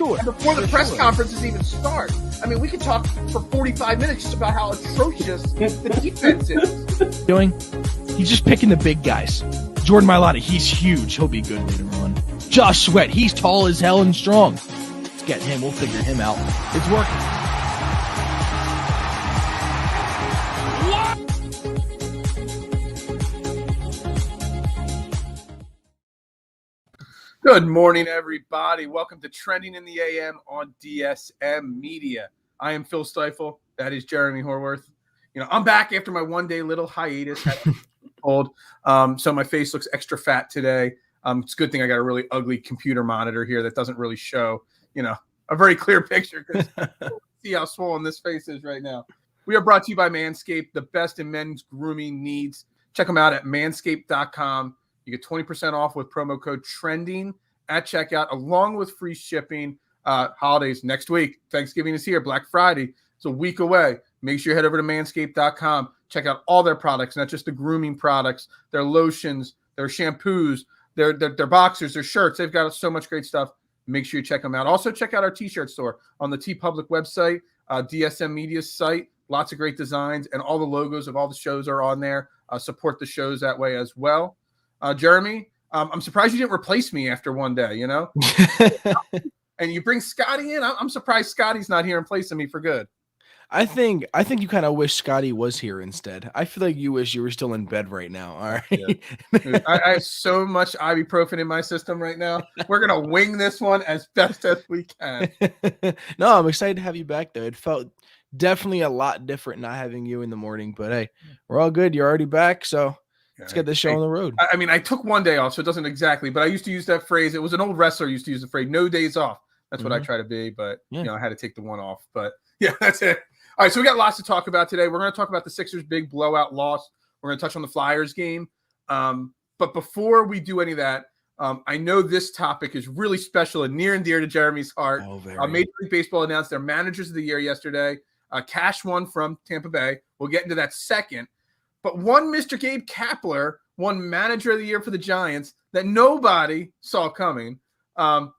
sure. And before the press conferences even start. I mean, we could talk for 45 minutes just about how atrocious the defense is. He's just picking the big guys. Jordan Mailata, he's huge. He'll be good later on. Josh Sweat, he's tall as hell and strong. Let's get him. We'll figure him out. It's working. Good morning, everybody. Welcome to Trending in the AM on DSM Media. I am Phil Stiefel. That is Jeremy Horworth. You know, I'm back after my one-day little hiatus. So my face looks extra fat today. It's a good thing I got a really ugly computer monitor here that doesn't really show, you know, a very clear picture because see how swollen this face is right now. We are brought to you by Manscaped, the best in men's grooming needs. Check them out at manscaped.com. You get 20% off with promo code TRENDING at checkout, along with free shipping. Holidays next week. Thanksgiving is here. Black Friday. It's a week away. Make sure you head over to manscaped.com. Check out all their products, not just the grooming products, their lotions, their shampoos, their boxers, their shirts. They've got so much great stuff. Make sure you check them out. Also, check out our t-shirt store on the TeePublic website, DSM Media's site. Lots of great designs, and all the logos of all the shows are on there. Support the shows that way as well. Jeremy, I'm surprised you didn't replace me after one day, you know? And you bring Scotty in. I'm surprised Scotty's not here in place of me for good. I think you kind of wish Scotty was here instead. I feel like you wish you were still in bed right now. All right. Yeah. Dude, I have so much ibuprofen in my system right now. We're going to wing this one as best as we can. No, I'm excited to have you back, though. It felt definitely a lot different not having you in the morning. But, hey, we're all good. You're already back, so let's get this show on the road. I mean, I took one day off, so it doesn't exactly. But I used to use that phrase. It was an old wrestler used to use the phrase, no days off. That's what I try to be. But, you know, I had to take the one off. But, yeah, that's it. All right, so we got lots to talk about today. We're going to talk about the Sixers' big blowout loss. We're going to touch on the Flyers game. But before we do any of that, I know this topic is really special and near and dear to Jeremy's heart. Major League Baseball announced their managers of the year yesterday. Cash won from Tampa Bay. We'll get into that second. But one Mr. Gabe Kapler won manager of the year for the Giants that nobody saw coming.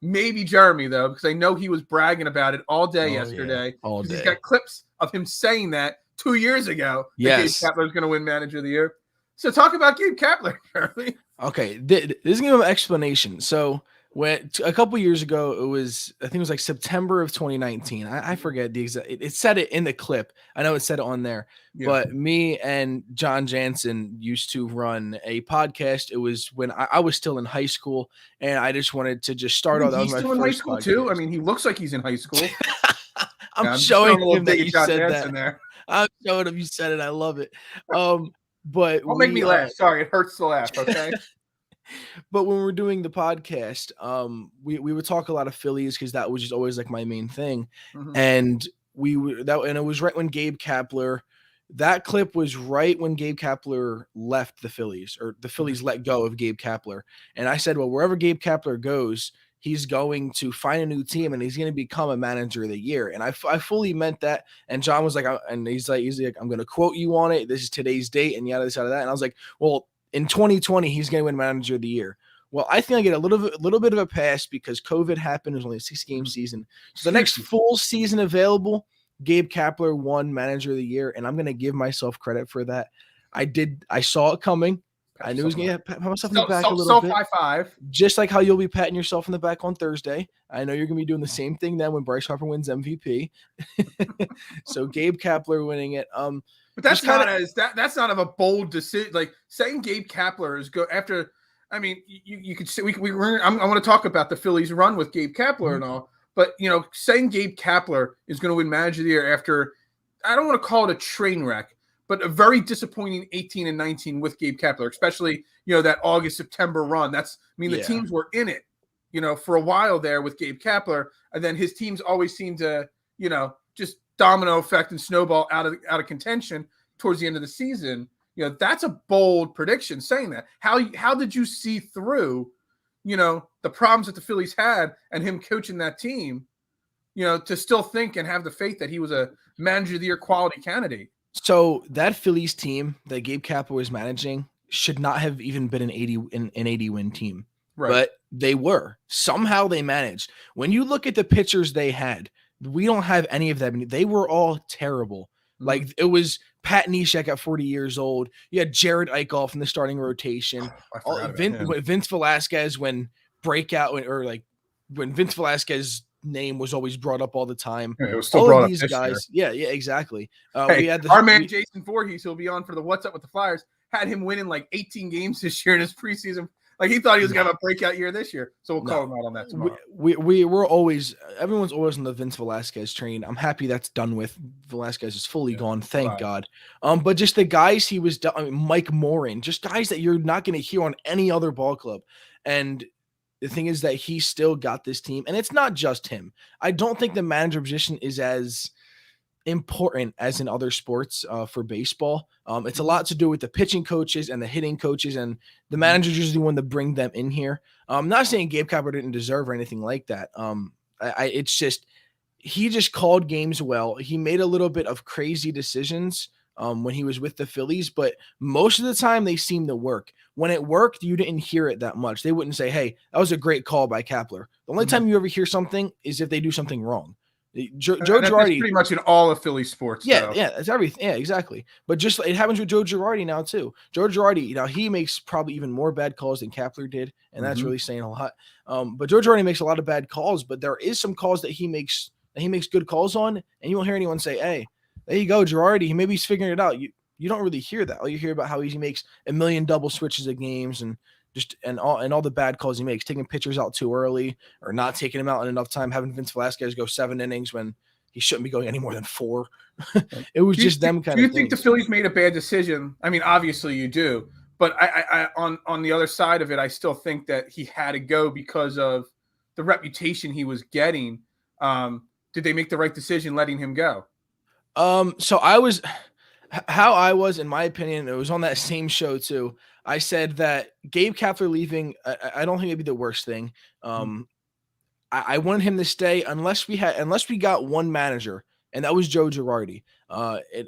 Maybe Jeremy, though, because I know he was bragging about it all day yesterday. Yeah, all day. He's got clips of him saying that 2 years ago. Yes. Gabe Kapler was going to win manager of the year. So talk about Gabe Kapler, Jeremy. Okay, this is going to give an explanation. So when a couple years ago, I think it was like September of 2019. I forget the exact. It said it in the clip. I know it said it on there. Yeah. But me and John Jansen used to run a podcast. It was when I was still in high school, and I just wanted to just start off. He's still in high school too. I mean, he looks like he's in high school. I'm showing him that you said that. There. I'm showing him you said it. I love it. But don't make me laugh. Sorry, it hurts to laugh. Okay. But when we're doing the podcast, we would talk a lot of Phillies because that was just always like my main thing, and it was right when Gabe Kapler. That clip was right when Gabe Kapler left the Phillies, or the Phillies let go of Gabe Kapler, and I said, well, wherever Gabe Kapler goes, he's going to find a new team and he's going to become a manager of the year. And I fully meant that. And John was like, he's like, I'm going to quote you on it. This is today's date and yada, this, yada, that. And I was like, well, in 2020, he's going to win manager of the year. Well, I think I get a little bit of a pass because COVID happened. It was only a 6-game season. So the next full season available, Gabe Kapler won manager of the year. And I'm going to give myself credit for that. I saw it coming. I knew he was going to pat myself in the back a little bit. High-five. Just like how you'll be patting yourself in the back on Thursday. I know you're going to be doing the same thing then when Bryce Harper wins MVP. So Gabe Kapler winning it. But that's that's not of a bold decision. Like saying Gabe Kapler is go after. I mean, you could say I want to talk about the Phillies run with Gabe Kapler and all. But you know, saying Gabe Kapler is going to win manager of the year after, I don't want to call it a train wreck, but a very disappointing 18 and 19 with Gabe Kapler, especially, you know, that August-September run. The teams were in it, you know, for a while there with Gabe Kapler, and then his teams always seem to, you know, just domino effect and snowball out of contention towards the end of the season. You know, that's a bold prediction saying that. How did you see through, you know, the problems that the Phillies had and him coaching that team, you know, to still think and have the faith that he was a manager of the year quality candidate? So that Phillies team that Gabe Kapler was managing should not have even been an 80 win team. Right. But They were. Somehow they managed. When you look at the pitchers they had, we don't have any of them. They were all terrible. Like it was Pat Neshek at 40 years old. You had Jared Eichhoff in the starting rotation. I forgot about him. Vince Velasquez when Vince Velasquez's name was always brought up all the time. Yeah, it was still brought up this guys. year. Yeah, exactly. Hey, we had our man Jason Voorhees, who'll be on for the What's Up with the Flyers, had him winning like 18 games this year in his preseason. Like he thought he was gonna have a breakout year this year, so we'll call him out on that tomorrow. We're always everyone's always on the Vince Velasquez train. I'm happy that's done with. Velasquez is fully gone, thank God. But just the guys he was, Mike Morin, just guys that you're not going to hear on any other ball club. And the thing is that he still got this team, and it's not just him. I don't think the manager position is as important as in other sports for baseball. It's a lot to do with the pitching coaches and the hitting coaches, and the managers usually want to bring them in here. I'm not saying Gabe Kapler didn't deserve or anything like that. It's just he just called games well. He made a little bit of crazy decisions when he was with the Phillies, but most of the time they seemed to work. When it worked, you didn't hear it that much. They wouldn't say, "Hey, that was a great call by Kapler." The only time you ever hear something is if they do something wrong. Joe Girardi, pretty much in all of Philly sports. Yeah, it's everything. Yeah, exactly. But just it happens with Joe Girardi now too. Joe Girardi, he makes probably even more bad calls than Kapler did, and that's really saying a lot. But Joe Girardi makes a lot of bad calls, but there is some calls that he makes good calls on, and you won't hear anyone say, "Hey, there you go, Girardi. Maybe he's figuring it out." You don't really hear that. All you hear about how he makes a million double switches at games and all the bad calls he makes, taking pitchers out too early or not taking him out in enough time, having Vince Velasquez go 7 innings when he shouldn't be going any more than 4. It was just them kind of. Do you think the Phillies made a bad decision? I mean, obviously you do, but I on the other side of it, I still think that he had to go because of the reputation he was getting. Did they make the right decision letting him go? So I was in my opinion, it was on that same show too. I said that Gabe Kapler leaving, I don't think it'd be the worst thing. I wanted him to stay unless we got one manager, and that was Joe Girardi.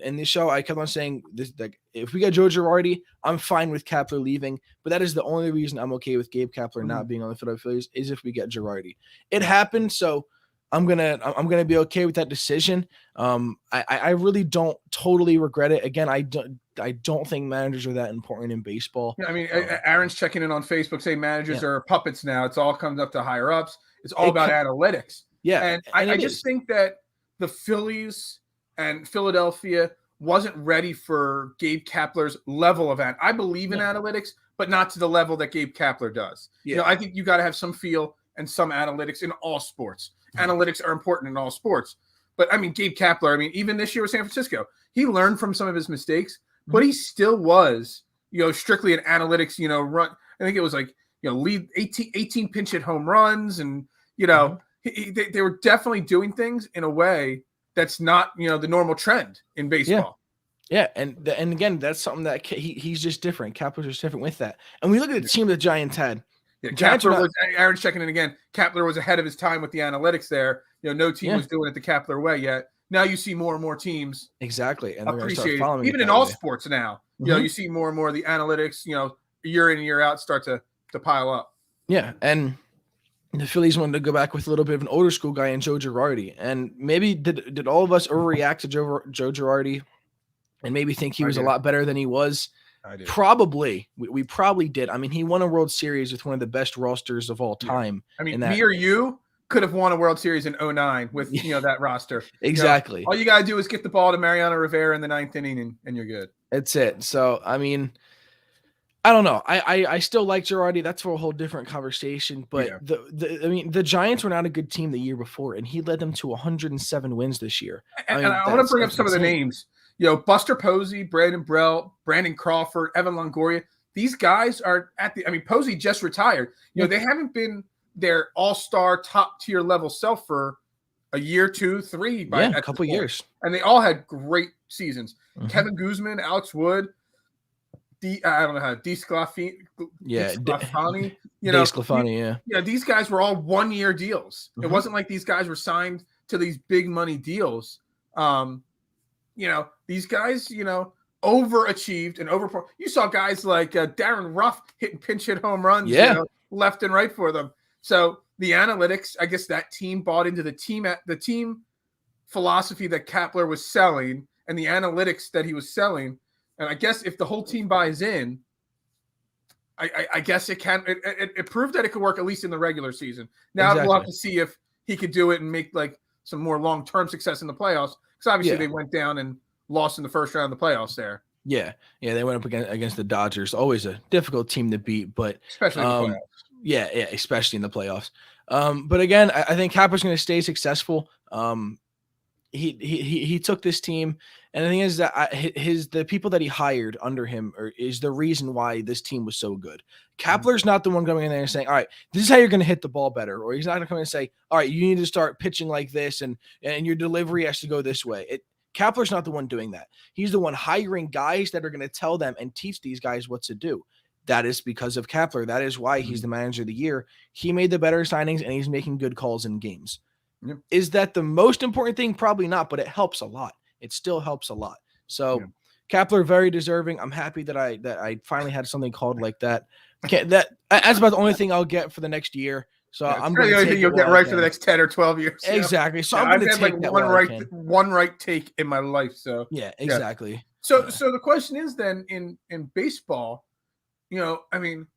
In this show, I kept on saying this: like, if we got Joe Girardi, I'm fine with Kapler leaving. But that is the only reason I'm okay with Gabe Kapler not being on the Philadelphia Phillies is if we get Girardi. It happened, so I'm gonna be okay with that decision. I really don't totally regret it. Again, I don't think managers are that important in baseball. Yeah, I mean, Aaron's checking in on Facebook saying managers are puppets now. It's all comes up to higher ups. It's all about analytics. Yeah, and I just think that the Phillies and Philadelphia wasn't ready for Gabe Kapler's level of I believe in analytics, but not to the level that Gabe Kapler does. Yeah. I think you got to have some feel and some analytics in all sports. Analytics are important in all sports. But, I mean, Gabe Kapler, even this year with San Francisco, he learned from some of his mistakes, but he still was, strictly an analytics, run. I think it was like, lead 18 pinch hit home runs. And, they were definitely doing things in a way that's not, the normal trend in baseball. Yeah. And again, that's something that he's just different. Kapler's just different with that. And we look at the team the Giants had. Yeah, Aaron's checking in again. Kapler was ahead of his time with the analytics there. No team was doing it the Kapler way yet. Now you see more and more teams exactly and appreciate it. Even in all sports now. You see more and more of the analytics. Year in and year out start to pile up. Yeah, and the Phillies wanted to go back with a little bit of an older school guy in Joe Girardi, and maybe did all of us overreact to Joe Girardi, and maybe think he was a lot better than he was. I did. Probably. We probably did. He won a World Series with one of the best rosters of all time. Me or you could have won a World Series in 2009 with, that roster. Exactly. All you got to do is get the ball to Mariano Rivera in the 9th inning and you're good. That's it. So, I don't know. I still like Girardi. That's for a whole different conversation. But the Giants were not a good team the year before, and he led them to 107 wins this year. And I want to bring up some of the names. Buster Posey, Brandon Brelt, Brandon Crawford, Evan Longoria. These guys are Posey just retired. They haven't been their all-star top-tier level self for a year, 2, 3. A couple years. And they all had great seasons. Kevin Guzman, Alex Wood, I don't know how, DeSclafani. These guys were all 1-year deals. It wasn't like these guys were signed to these big money deals. These guys, overachieved and overperformed. You saw guys like Darren Ruff hitting pinch hit home runs. Yeah. left and right for them. So the analytics, I guess that team bought into the team philosophy that Kapler was selling and the analytics that he was selling. And I guess if the whole team buys in, I guess it proved that it could work at least in the regular season. Now we'll have to see if he could do it and make like some more long-term success in the playoffs. Because obviously they went down and lost in the first round of the playoffs there. Yeah, they went up against the Dodgers. Always a difficult team to beat, but especially in the playoffs. Yeah, especially in the playoffs. But again, I think Kapler's going to stay successful. He took this team, and the thing is that the people that he hired under him is the reason why this team was so good. Kapler's not the one going in there and saying, all right, this is how you're going to hit the ball better, or he's not going to come in and say, all right, you need to start pitching like this, and your delivery has to go this way. Kapler's not the one doing that. He's the one hiring guys that are going to tell them and teach these guys what to do. That is because of Kapler. That is why he's the manager of the year. He made the better signings, and he's making good calls in games. Yep. Is that the most important thing? Probably not, but it helps a lot. It still helps a lot. So Kapler, very deserving. I'm happy that I finally had something called like that. That's about the only thing I'll get for the next year. So I'm going to take it. You'll get right for the next 10 or 12 years. Exactly. So I'm going to take like one right take in my life. So yeah, exactly. Yeah. So the question is then in baseball, I mean,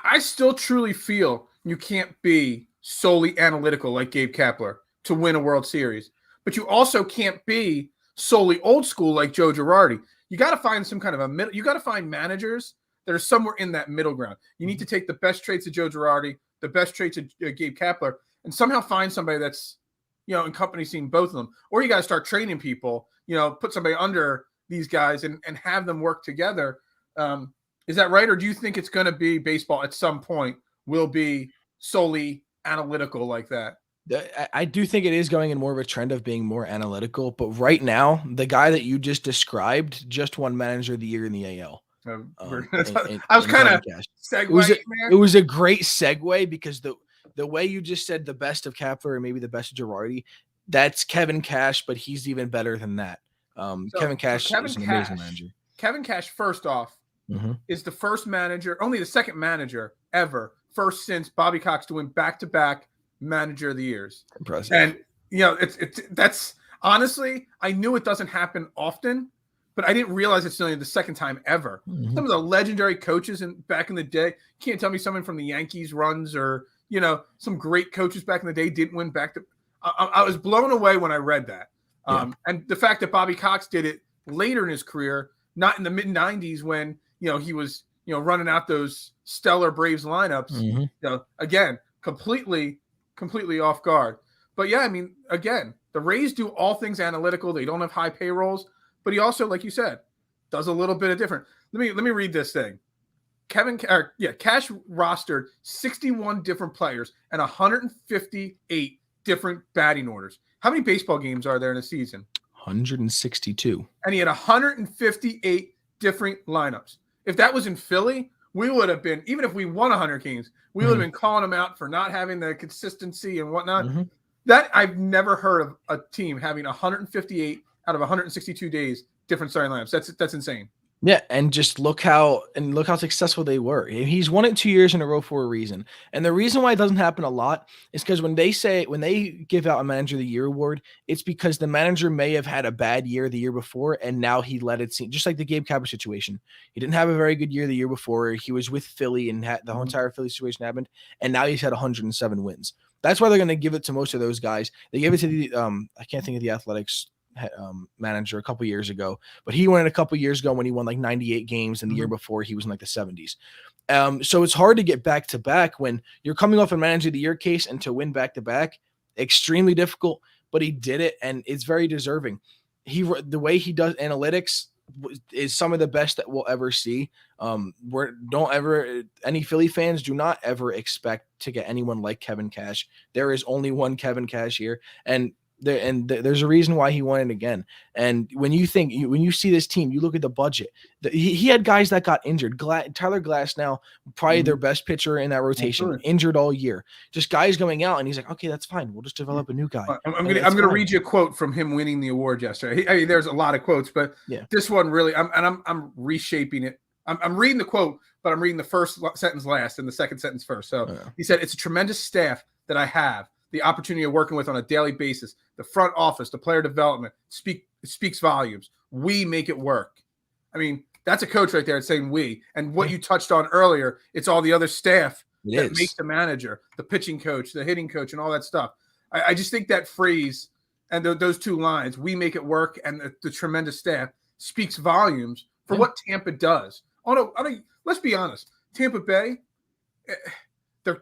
I still truly feel you can't be solely analytical like Gabe Kapler to win a World Series, but you also can't be solely old school like Joe Girardi. You got to find some kind of a middle. You got to find managers that are somewhere in that middle ground. You need to take the best traits of Joe Girardi, the best traits of Gabe Kapler, and somehow find somebody that's, encompassing both of them. Or you got to start training people, put somebody under these guys and have them work together. Is that right? Or do you think it's going to be baseball at some point will be solely analytical like that? I do think it is going in more of a trend of being more analytical, but right now, the guy that you just described just won Manager of the Year in the AL. I was kind of segueing. It was a great segue because the way you just said the best of Kapler and maybe the best of Girardi, that's Kevin Cash, but he's even better than that. Kevin Cash is an amazing manager. Kevin Cash, first off, is the first manager, only the second manager ever, first since Bobby Cox to win back-to-back Manager of the Years. Impressive. And that's honestly, I knew it doesn't happen often, but I didn't realize it's only the second time ever. Some of the legendary coaches back in the day, can't tell me someone from the Yankees runs or some great coaches back in the day didn't win back to. I was blown away when I read that, and the fact that Bobby Cox did it later in his career, not in the mid '90s when he was running out those stellar Braves lineups. Again, completely off guard. But yeah, I mean, again, the Rays do all things analytical. They don't have high payrolls, but he also, like you said, does a little bit of different. Let me read this thing. Cash rostered 61 different players and 158 different batting orders. How many baseball games are there in a season? 162. And he had 158 different lineups. If that was in Philly, we would have been, even if we won 100 games, we would have been calling them out for not having the consistency and whatnot. That I've never heard of a team having 158 out of 162 days different starting lineups. That's insane. Yeah, and just look how successful they were. He's won it 2 years in a row for a reason. And the reason why it doesn't happen a lot is because when they give out a Manager of the Year award, it's because the manager may have had a bad year the year before, and now he let it seem, just like the Gabe Kapler situation. He didn't have a very good year the year before. He was with Philly and had the whole entire Philly situation happened, and now he's had 107 wins. That's why they're going to give it to most of those guys. They gave it to the I can't think of the Athletics manager a couple years ago, but he won it a couple years ago when he won like 98 games, and the year before he was in like the 70s. So it's hard to get back to back when you're coming off a Manager of the Year case, and to win back to back, extremely difficult, but he did it, and it's very deserving. The way he does analytics is some of the best that we'll ever see. Any Philly fans do not ever expect to get anyone like Kevin Cash. There is only one Kevin Cash here, and there's a reason why he won it again. And when you see this team, you look at the budget. He had guys that got injured. Tyler Glass now, probably their best pitcher in that rotation, injured all year. Just guys going out, and he's like, okay, that's fine. We'll just develop a new guy. I'm gonna read you a quote from him winning the award yesterday. I mean, there's a lot of quotes, but this one really, I'm reshaping it I'm reading the quote, but I'm reading the first sentence last and the second sentence first. So he said, "It's a tremendous staff that I have the opportunity of working with on a daily basis. The front office, the player development, speaks volumes. We make it work." I mean, that's a coach right there saying we. And what you touched on earlier, it's all the other staff that make the manager, the pitching coach, the hitting coach, and all that stuff. I just think that phrase and those two lines, "we make it work," and the tremendous staff, speaks volumes for what Tampa does. Let's be honest. Tampa Bay,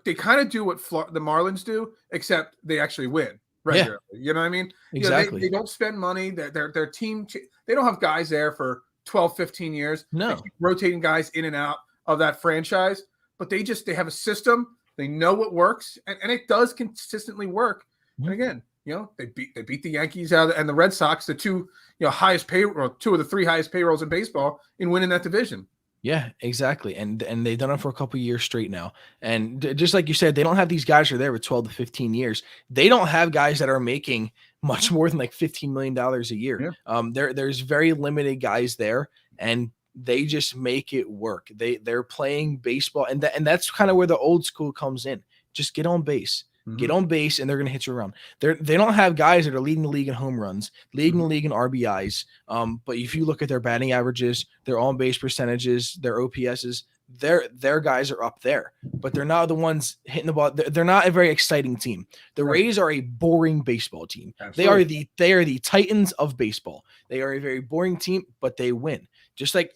they kind of do what the Marlins do, except they actually win regularly. You know what I mean? Exactly. They don't spend money. Their team, they don't have guys there for 12, 15 years. No. They keep rotating guys in and out of that franchise, but they have a system. They know what works, and it does consistently work. And again, they beat the Yankees out and the Red Sox, the two highest payroll, two of the three highest payrolls in baseball, in winning that division. Yeah, exactly. And they've done it for a couple of years straight now. And just like you said, they don't have these guys who are there with 12 to 15 years. They don't have guys that are making much more than like $15 million a year. Yeah. There's very limited guys there, and they just make it work. They're playing baseball, and that's kind of where the old school comes in. Just get on base. Get on base, and they're going to hit you around. They don't have guys that are leading the league in home runs, leading the league in RBIs. But if you look at their batting averages, their on-base percentages, their OPSs, their guys are up there. But they're not the ones hitting the ball. They're not a very exciting team. The Rays are a boring baseball team. Absolutely. They are the Titans of baseball. They are a very boring team, but they win. Just like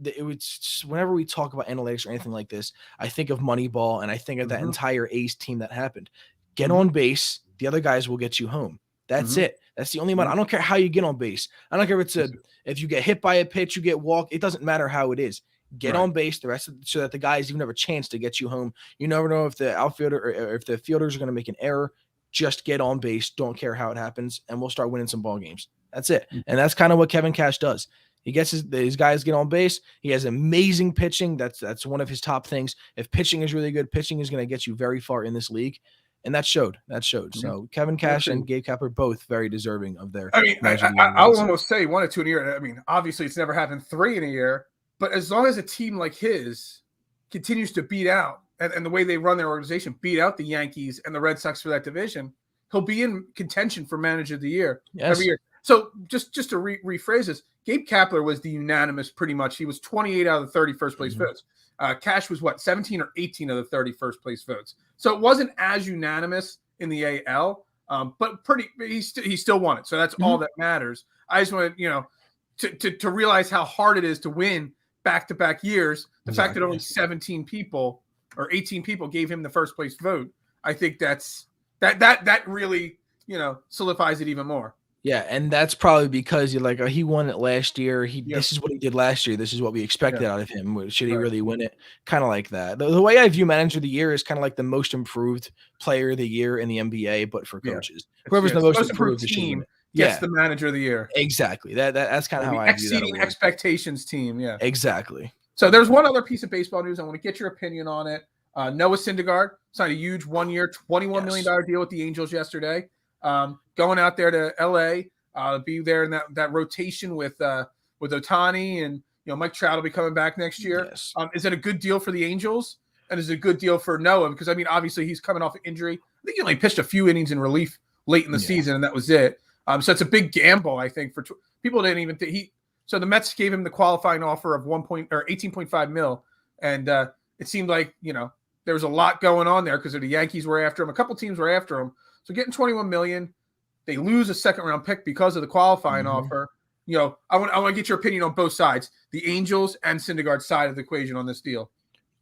it was, whenever we talk about analytics or anything like this, I think of Moneyball, and I think of that entire A's team that happened. Get on base. The other guys will get you home. That's it. That's the only amount. I don't care how you get on base. I don't care if if you get hit by a pitch, you get walked. It doesn't matter how it is. Get on base so that the guys even have a chance to get you home. You never know if the outfielder or if the fielders are going to make an error. Just get on base. Don't care how it happens, and we'll start winning some ball games. That's it. And that's kind of what Kevin Cash does. He gets his guys get on base. He has amazing pitching. That's one of his top things. If pitching is really good, pitching is going to get you very far in this league. And that showed. So Kevin Cash and Gabe Kapler both very deserving of their. I mean, I would almost say 1 or 2 in a year. I mean, obviously it's never happened 3 in a year, but as long as a team like his continues to beat out and the way they run their organization, beat out the Yankees and the Red Sox for that division, he'll be in contention for manager of the year every year. So just to rephrase this, Gabe Kapler was the unanimous pretty much. He was 28 out of the 31st place votes. Cash was 17 or 18 of the 31st place votes. So it wasn't as unanimous in the AL, but he still won it. So that's all that matters. I just want to realize how hard it is to win back-to-back years. The fact that only 17 people or 18 people gave him the first place vote, I think that really solidifies it even more. Yeah, and that's probably because you're like, he won it last year. This is what he did last year. This is what we expected out of him. Should he really win it? Kind of like that. The way I view manager of the year is kind of like the most improved player of the year in the NBA, but for coaches. Whoever's the most improved team gets the manager of the year. Exactly. That's kind of how I view that. Exceeding expectations team. Yeah. Exactly. So there's one other piece of baseball news. I want to get your opinion on it. Noah Syndergaard signed a huge 1-year, $21 million deal with the Angels yesterday. Going out there to LA, be there in that rotation with Ohtani, and Mike Trout will be coming back next year. Yes. Is it a good deal for the Angels, and is it a good deal for Noah? Because I mean, obviously he's coming off an injury. I think he only pitched a few innings in relief late in the season, and that was it. So it's a big gamble, I think, for people. Didn't even think So the Mets gave him the qualifying offer of 18.5 mil, and it seemed like there was a lot going on there because the Yankees were after him. A couple teams were after him. So getting 21 million, they lose a second-round pick because of the qualifying offer. I want to get your opinion on both sides, the Angels and Syndergaard's side of the equation on this deal.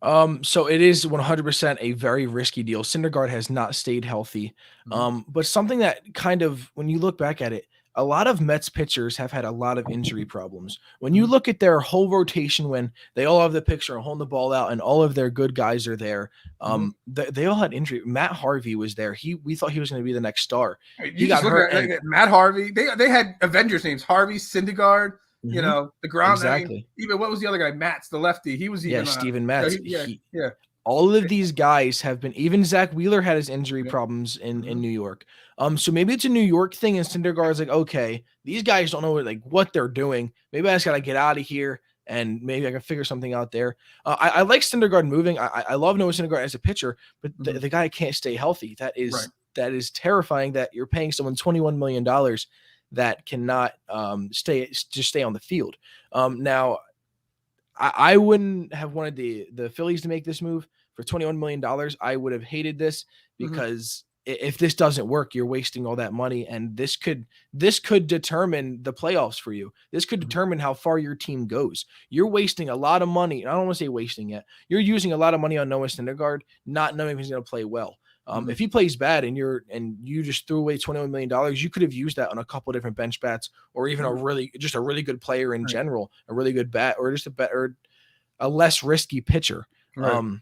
So it is 100% a very risky deal. Syndergaard has not stayed healthy. But something that kind of, when you look back at it, a lot of Mets pitchers have had a lot of injury problems. When you look at their whole rotation, when they all have the picture and holding the ball out and all of their good guys are there, they all had injury. Matt Harvey was there. We thought he was going to be the next star. He got hurt. Matt Harvey. They had Avengers names: Harvey, Syndergaard. The ground. Exactly. I mean, even what was the other guy? Matz, the lefty. He was even Steven Matz. Yeah. All of these guys have been. Even Zach Wheeler had his injury problems in New York. So maybe it's a New York thing, and Syndergaard's like, okay, these guys don't know what they're doing. Maybe I just gotta get out of here. and maybe I can figure something out there. I like Syndergaard moving. I love Noah Syndergaard as a pitcher, but the guy can't stay healthy. That is terrifying that you're paying someone $21 million that cannot stay on the field. Now, I wouldn't have wanted the Phillies to make this move for $21 million. I would have hated this because if this doesn't work, you're wasting all that money, and this could determine the playoffs for you. This could determine how far your team goes. You're wasting a lot of money. I don't want to say wasting it. You're using a lot of money on Noah Syndergaard, not knowing if he's going to play well. If he plays bad and you just threw away $21 million, you could have used that on a couple of different bench bats, or even a really good player in general, a really good bat, or just a less risky pitcher. Right.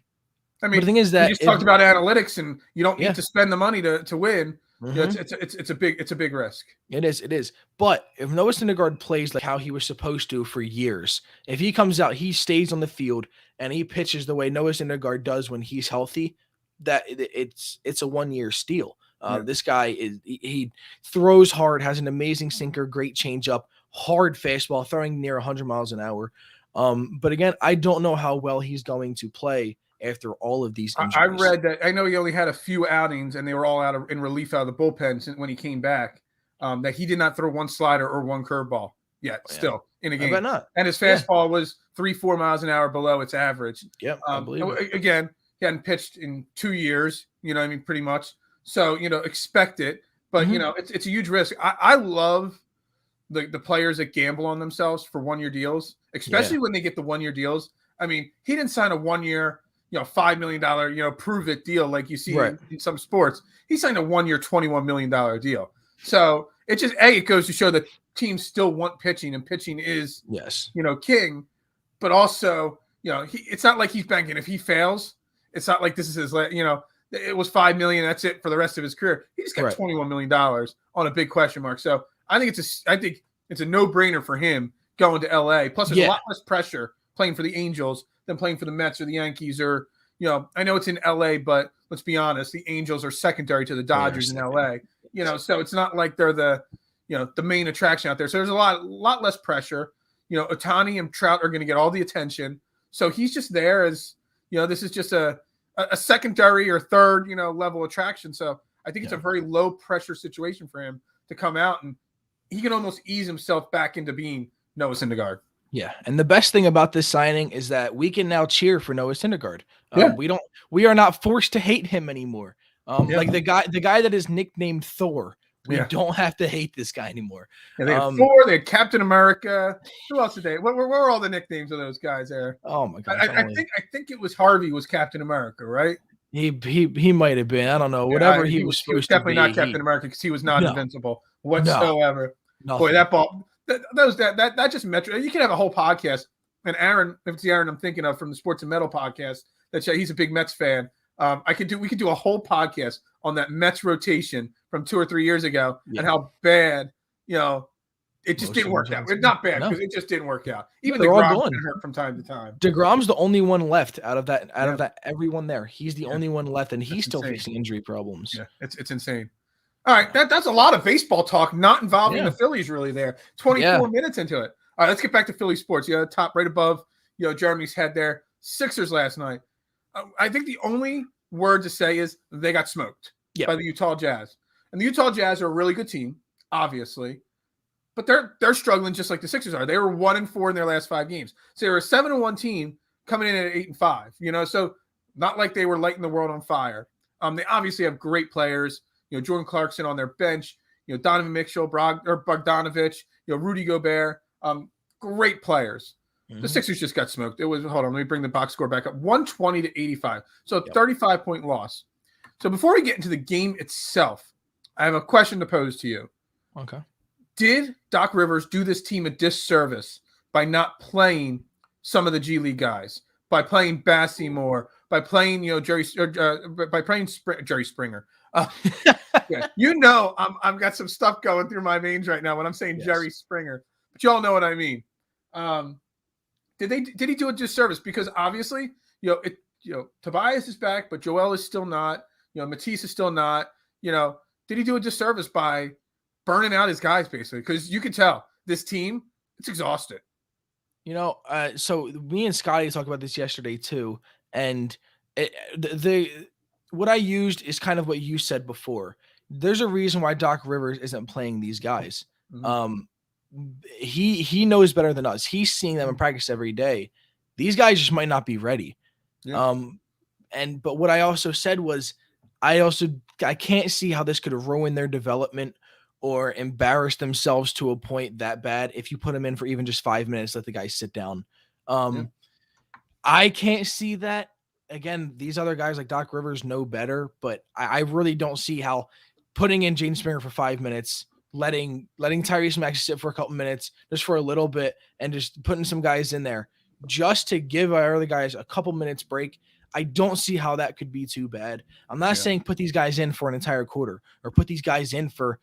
I mean, the thing is that you just talked about analytics, and you don't need to spend the money to win. It's a big risk. It is. But if Noah Syndergaard plays like how he was supposed to for years, if he comes out, he stays on the field and he pitches the way Noah Syndergaard does when he's healthy, that it's a 1-year steal. This guy he throws hard, has an amazing sinker, great changeup, hard fastball, throwing near 100 miles an hour. But again, I don't know how well he's going to play after all of these injuries. I read that. I know he only had a few outings, and they were all in relief out of the bullpen when he came back. That he did not throw one slider or one curveball yet. Still in a game, I bet not. And his fastball was 3-4 miles an hour below its average. Yep, I believe it. Again, he hadn't pitched in 2 years. You know what I mean? Pretty much. So expect it. But it's a huge risk. I love the players that gamble on themselves for 1-year deals, especially when they get the 1-year deals. I mean, he didn't sign a 1-year, $5 million, prove it deal like you see in some sports. He signed a 1-year, $21 million deal. So it just, it goes to show that teams still want pitching, and pitching is, king. But also, it's not like he's banking. If he fails, it's not like this is his, it was $5 million. That's it for the rest of his career. He just got $21 million on a big question mark. So I think it's a no-brainer for him going to LA. Plus, there's a lot less pressure playing for the Angels than playing for the Mets or the Yankees, or I know it's in LA, but let's be honest, the Angels are secondary to the Dodgers in LA. So it's not like they're the main attraction out there. So there's a lot less pressure. Ohtani and Trout are going to get all the attention. So he's just there as this is just a secondary or third level attraction. So I think it's a very low pressure situation for him to come out, and he can almost ease himself back into being Noah Syndergaard. Yeah, and the best thing about this signing is that we can now cheer for Noah Syndergaard. We are not forced to hate him anymore. Like the guy that is nicknamed Thor. We don't have to hate this guy anymore. Yeah, they had Thor, they had Captain America. Who else did they? What were all the nicknames of those guys there? Oh my God! I think it was Harvey was Captain America, right? He might have been. I don't know. Whatever he was supposed to be. Definitely not Captain America, because he was not invincible whatsoever. Boy, that ball. That just metro. You can have a whole podcast. And Aaron, if it's the Aaron I'm thinking of from the Sports and Metal podcast, he's a big Mets fan. We could do a whole podcast on that Mets rotation from 2 or 3 years ago and how bad, it just didn't work out. It's not bad because it just didn't work out. Even DeGrom's been hurt from time to time. DeGrom's the only one left out of that everyone there. He's the only one left, and he's still facing injury problems. Yeah, it's insane. All right, that's a lot of baseball talk, not involving the Phillies really there. 24 minutes into it. All right, let's get back to Philly sports. Top right above, Jeremy's head there. Sixers last night. I think the only word to say is they got smoked by the Utah Jazz. And the Utah Jazz are a really good team, obviously, but they're struggling just like the Sixers are. They were 1-4 in their last 5 games. So they were a 7-1 team coming in at 8-5. So not like they were lighting the world on fire. They obviously have great players. Jordan Clarkson on their bench, Donovan Mitchell, Bogdanovich, Rudy Gobert, great players. Mm-hmm. The Sixers just got smoked. It was, hold on, let me bring the box score back up. 120-85. So a 35-point loss. So before we get into the game itself, I have a question to pose to you. Okay. Did Doc Rivers do this team a disservice by not playing some of the G League guys, by playing Bassie more, by playing, Jerry Springer? I've got some stuff going through my veins right now when I'm saying Jerry Springer, but y'all know what I mean. Did he do a disservice? Because obviously, Tobias is back, but Joel is still not. Matisse is still not. Did he do a disservice by burning out his guys basically? Because you could tell this team, it's exhausted. So me and Scotty talked about this yesterday too, and the what I used is kind of what you said before. There's a reason why Doc Rivers isn't playing these guys. Mhm. He knows better than us. He's seeing them in practice every day. These guys just might not be ready. Yeah. But what I also said was I can't see how this could ruin their development or embarrass themselves to a point that bad if you put them in for even just 5 minutes, let the guys sit down. Yeah. I can't see that. Again, these other guys like Doc Rivers know better, but I really don't see how putting in Jaden Springer for 5 minutes, letting Tyrese Maxey sit for a couple minutes, just for a little bit, and just putting some guys in there just to give our other guys a couple minutes break. I don't see how that could be too bad. I'm not saying put these guys in for an entire quarter or put these guys in for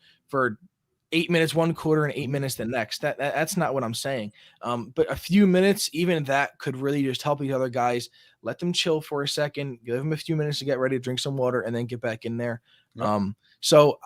8 minutes one quarter and 8 minutes the next. That's not what I'm saying. But a few minutes, even that could really just help these other guys. Let them chill for a second, give them a few minutes to get ready to drink some water, and then get back in there. Yep. So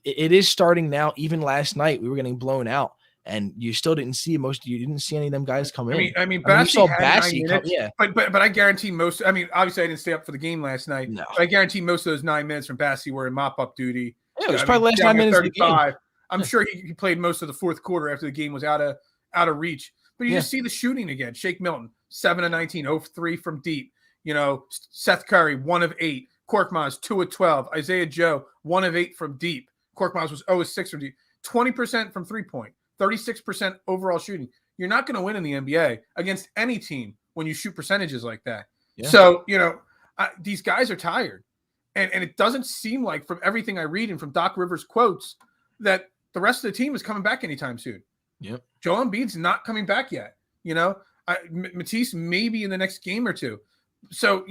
it is starting now. Even last night we were getting blown out, and you still didn't see you didn't see any of them guys come in. I mean, you saw Bassey come, yeah. But I guarantee most. I mean, obviously I didn't stay up for the game last night. No. But I guarantee most of those 9 minutes from Bassey were in mop up duty. Yeah, it was probably last 9 minutes of the game. I'm sure he played most of the fourth quarter after the game was out of reach. But you just see the shooting again. Shake Milton, 7 of 19, 0 of 3 from deep. Seth Curry, 1 of 8. Korkmaz, 2 of 12. Isaiah Joe, 1 of 8 from deep. Korkmaz was 0 of 6 from deep. 20% from 3-point. 36% overall shooting. You're not going to win in the NBA against any team when you shoot percentages like that. Yeah. So, these guys are tired. And it doesn't seem like, from everything I read and from Doc Rivers' quotes, that the rest of the team is coming back anytime soon. Yep. Joel Embiid's not coming back yet. Matisse maybe in the next game or two. So,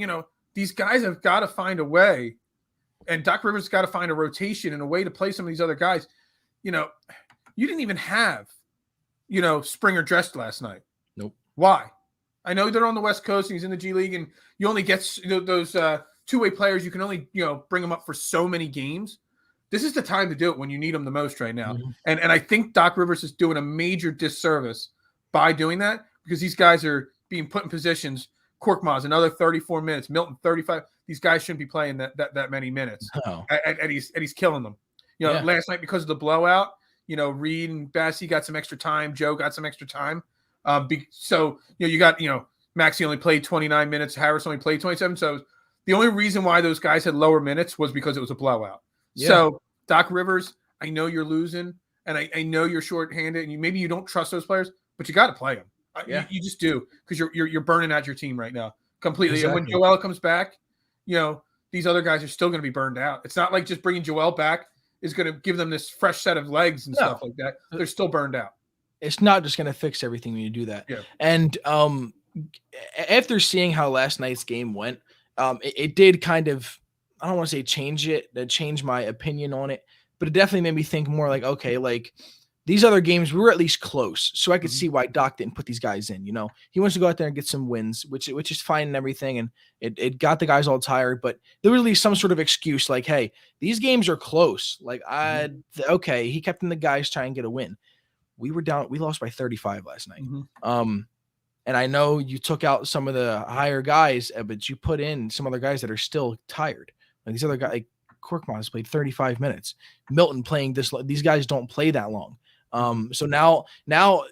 these guys have got to find a way, and Doc Rivers has got to find a rotation and a way to play some of these other guys. You didn't even have, Springer dressed last night. Nope. Why? I know they're on the West Coast and he's in the G League, and you only get those two-way players. You can only, bring them up for so many games. This is the time to do it when you need them the most right now. Mm-hmm. And I think Doc Rivers is doing a major disservice by doing that, because these guys are being put in positions. Korkmaz, another 34 minutes. Milton, 35. These guys shouldn't be playing that many minutes. No. And he's killing them. Last night, because of the blowout, Reed and Bassey got some extra time. Joe got some extra time. So you got, Maxey only played 29 minutes. Harris only played 27. So the only reason why those guys had lower minutes was because it was a blowout. Yeah. So Doc Rivers, I know you're losing, and I know you're shorthanded, and maybe you don't trust those players, but you got to play them. Yeah. You just do, because you're burning out your team right now completely. Exactly. And when Joel comes back, these other guys are still going to be burned out. It's not like just bringing Joel back is going to give them this fresh set of legs and stuff like that. They're still burned out. It's not just going to fix everything when you do that. Yeah. And after seeing how last night's game went, it did kind of, I don't want to say change my opinion on it, but it definitely made me think more like, okay, like these other games, we were at least close. So I could see why Doc didn't put these guys in. He wants to go out there and get some wins, which is fine and everything. And it got the guys all tired, but there was at least some sort of excuse like, hey, these games are close. Like, okay, he kept in the guys trying to get a win. We lost by 35 last night. Mm-hmm. And I know you took out some of the higher guys, but you put in some other guys that are still tired. Like these other guys, like Korkmaz played 35 minutes. Milton playing these guys don't play that long. So now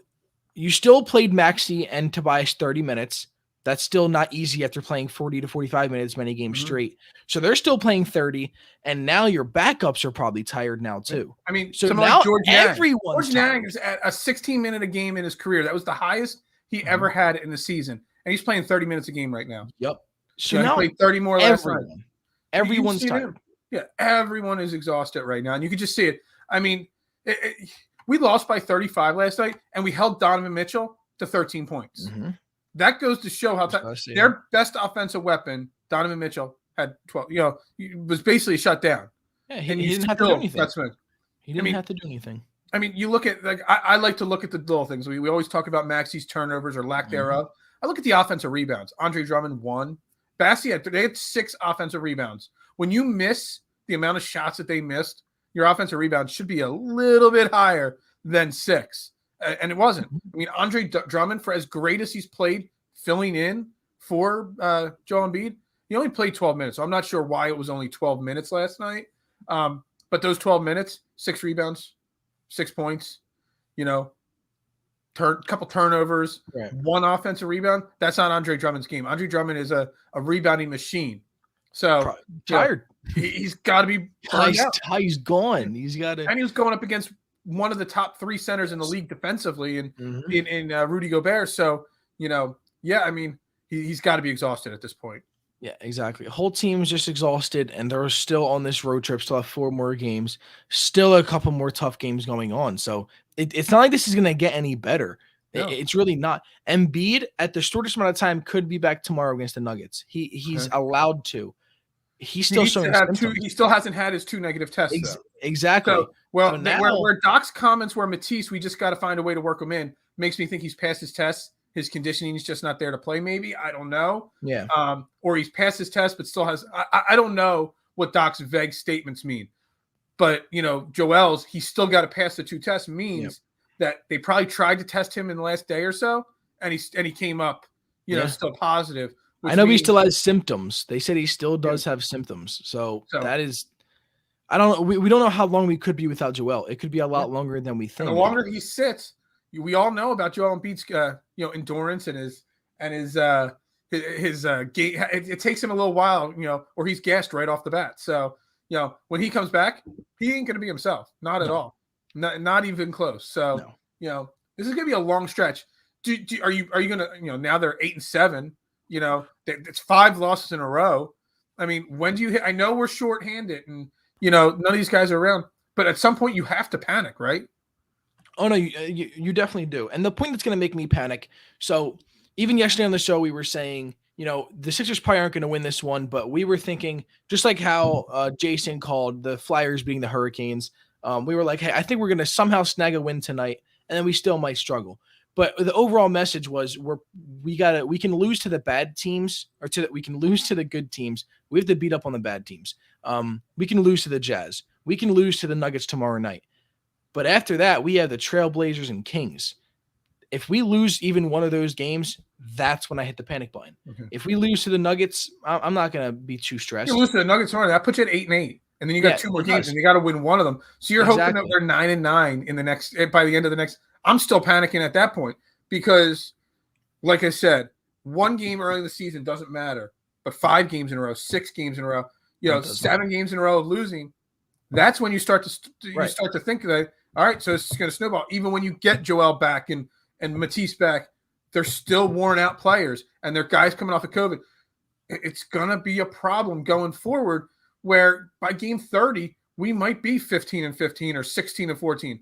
you still played Maxey and Tobias 30 minutes. That's still not easy after playing 40 to 45 minutes many games straight. So they're still playing 30, and now your backups are probably tired now too. I mean, so now like George Niang is at a 16-minute a game in his career. That was the highest he ever had in the season, and he's playing 30 minutes a game right now. Yep. So now he played 30 more last night. Everyone's tired. Yeah, everyone is exhausted right now, and you can just see it. I mean, we lost by 35 last night, and we held Donovan Mitchell to 13 points. Mm-hmm. That goes to show how their best offensive weapon, Donovan Mitchell, had 12. Was basically shut down. Yeah, he didn't have to do anything. He didn't have to do anything. I mean, you look at I like to look at the little things. We always talk about Maxey's turnovers or lack thereof. I look at the offensive rebounds. Andre Drummond 1. Bassey had 6 offensive rebounds. When you miss the amount of shots that they missed, your offensive rebound should be a little bit higher than 6. and it wasn't. I mean, Andre Drummond, for as great as he's played filling in for Joel Embiid, he only played 12 minutes. So I'm not sure why it was only 12 minutes last night. But those 12 minutes, 6 rebounds, 6 points, couple turnovers, right. 1 offensive rebound. That's not Andre Drummond's game. Andre Drummond is a rebounding machine. So tired. He's got to be burned out. He's gone. He's got to. And he was going up against one of the top 3 centers in the league defensively in Rudy Gobert. So, I mean, he's got to be exhausted at this point. Yeah, exactly. The whole team's just exhausted, and they're still on this road trip. Still have 4 more games. Still a couple more tough games going on. So it's not like this is going to get any better. No. It's really not. Embiid, at the shortest amount of time, could be back tomorrow against the Nuggets. He's allowed to. He's still showing symptoms. He still hasn't had his 2 negative tests. Exactly. So, where Doc's comments were Matisse, we just got to find a way to work him in. Makes me think he's passed his tests. His conditioning is just not there to play, maybe. I don't know. Yeah. Or he's passed his test, but still has – I don't know what Doc's vague statements mean. But, Joel's, he's still got to pass the 2 tests means that they probably tried to test him in the last day or so, and he came up, still positive. I know he still has symptoms. They said he still does have symptoms. So that is – I don't know. We don't know how long we could be without Joel. It could be a lot longer than we think. And the longer he sits – we all know about Joel Embiid's endurance and his gait. It takes him a little while, or he's gassed right off the bat. So when he comes back, he ain't gonna be himself, not at all, not even close. So this is gonna be a long stretch. Are you gonna now they're 8-7. It's 5 losses in a row. I mean, when do you hit? I know we're shorthanded and none of these guys are around, but at some point you have to panic, right? Oh, no, you definitely do. And the point that's going to make me panic, so even yesterday on the show, we were saying, the Sixers probably aren't going to win this one, but we were thinking, just like how Jason called the Flyers being the Hurricanes, we were like, hey, I think we're going to somehow snag a win tonight, and then we still might struggle. But the overall message was we can lose to the bad teams, we can lose to the good teams. We have to beat up on the bad teams. We can lose to the Jazz. We can lose to the Nuggets tomorrow night. But after that, we have the Trailblazers and Kings. If we lose even one of those games, that's when I hit the panic button. Okay. If we lose to the Nuggets, I'm not going to be too stressed. You lose to the Nuggets tomorrow, that puts you at 8-8. And then you got 2 more games, and you got to win one of them. So you're hoping that they're 9-9 in the next by the end of the next. I'm still panicking at that point because, like I said, 1 game early in the season doesn't matter. But 5 games in a row, 6 games in a row, 7 games in a row of losing. That's when you start to think that. All right, so it's going to snowball. Even when you get Joel back and Matisse back, they're still worn out players, and they're guys coming off of COVID. It's going to be a problem going forward where by game 30, we might be 15-15 or 16-14.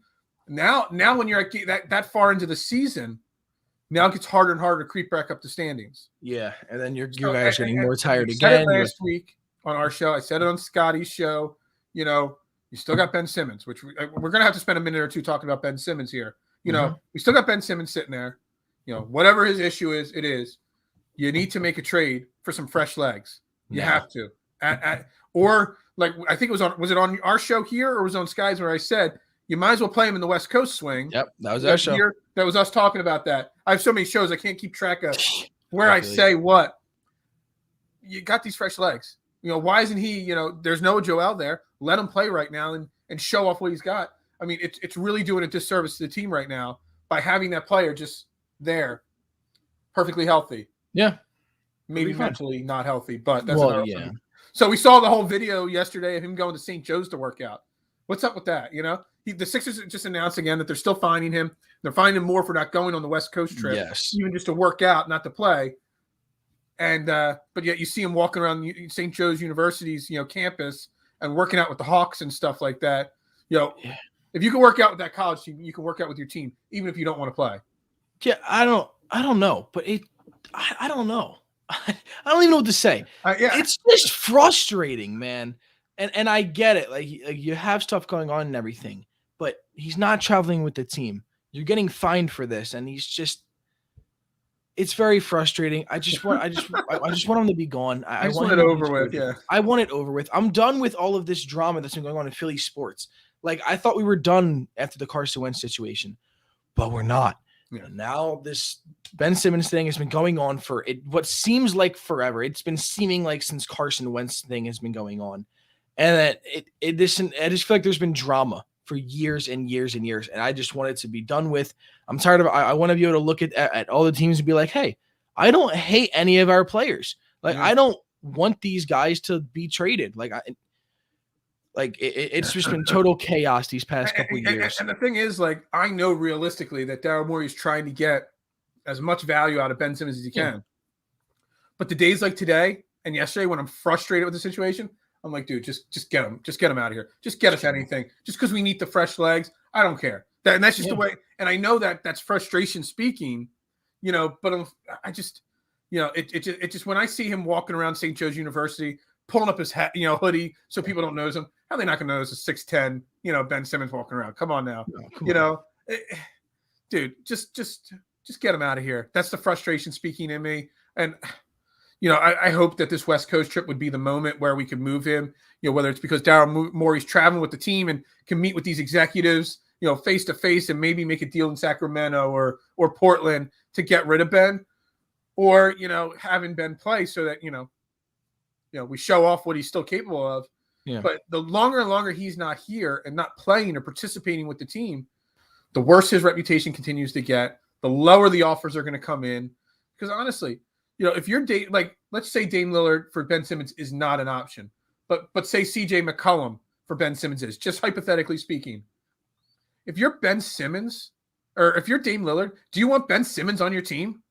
Now when you're at that far into the season, now it gets harder and harder to creep back up the standings. Yeah, and then your guys getting more tired again. Said it last week on our show. I said it on Scotty's show, You still got Ben Simmons, which we're going to have to spend a minute or two talking about Ben Simmons here. We still got Ben Simmons sitting there. Whatever his issue is, it is. You need to make a trade for some fresh legs. You have to. Or like I think was it on our show here or was it on Sky's where I said you might as well play him in the West Coast swing. Yep, that was our show. Here, that was us talking about that. I have so many shows I can't keep track of where I say what. You got these fresh legs. Why isn't he? There's no Joel there. Let him play right now and show off what he's got. I mean, it's really doing a disservice to the team right now by having that player just there, perfectly healthy. Yeah, maybe mentally not healthy, but that's another thing. So we saw the whole video yesterday of him going to St. Joe's to work out. What's up with that? The Sixers just announced again that they're still finding him. They're finding him more for not going on the West Coast trip, even just to work out, not to play. And but yet you see him walking around St. Joe's University's campus and working out with the Hawks and stuff like that. If you can work out with that college team, you can work out with your team, even if you don't want to play. Yeah, I don't know, but I don't know. I don't even know what to say. It's just frustrating, man. And I get it. Like you have stuff going on and everything, but he's not traveling with the team. You're getting fined for this, and he's just. It's very frustrating. I just want him to be gone. I want it over with. Yeah, I want it over with. I'm done with all of this drama that's been going on in Philly sports. Like I thought we were done after the Carson Wentz situation, but we're not. Yeah. And now this Ben Simmons thing has been going on for what seems like forever. It's been seeming like since Carson Wentz thing has been going on. And that I just feel like there's been drama for years and years and years. And I just want it to be done with. I'm tired of I want to be able to look at all the teams and be like, hey, I don't hate any of our players. Like, I don't want these guys to be traded. It's just been total chaos these past couple years. And the thing is, like, I know realistically that Daryl Morey is trying to get as much value out of Ben Simmons as he can. But the days like today and yesterday, when I'm frustrated with the situation, I'm like, dude, just get him. Just get him out of here. Just get us anything. Just because we need the fresh legs. I don't care. And that's just the way. And I know that that's frustration speaking, but I just, it just, when I see him walking around St. Joe's University, pulling up his hat, hoodie, so people don't notice him. How are they not going to notice a 6'10", Ben Simmons walking around? Come on now. Dude, just get him out of here. That's the frustration speaking in me. And, I hope that this West Coast trip would be the moment where we could move him, whether it's because Daryl Morey's traveling with the team and can meet with these executives, face to face, and maybe make a deal in Sacramento or Portland to get rid of Ben, or, having Ben play so that, we show off what he's still capable of. Yeah. But the longer and longer he's not here and not playing or participating with the team, the worse his reputation continues to get, the lower the offers are going to come in. Because honestly, if you're let's say Dame Lillard for Ben Simmons is not an option, but say CJ McCollum for Ben Simmons is, just hypothetically speaking. If you're Ben Simmons, or if you're Dame Lillard, do you want Ben Simmons on your team?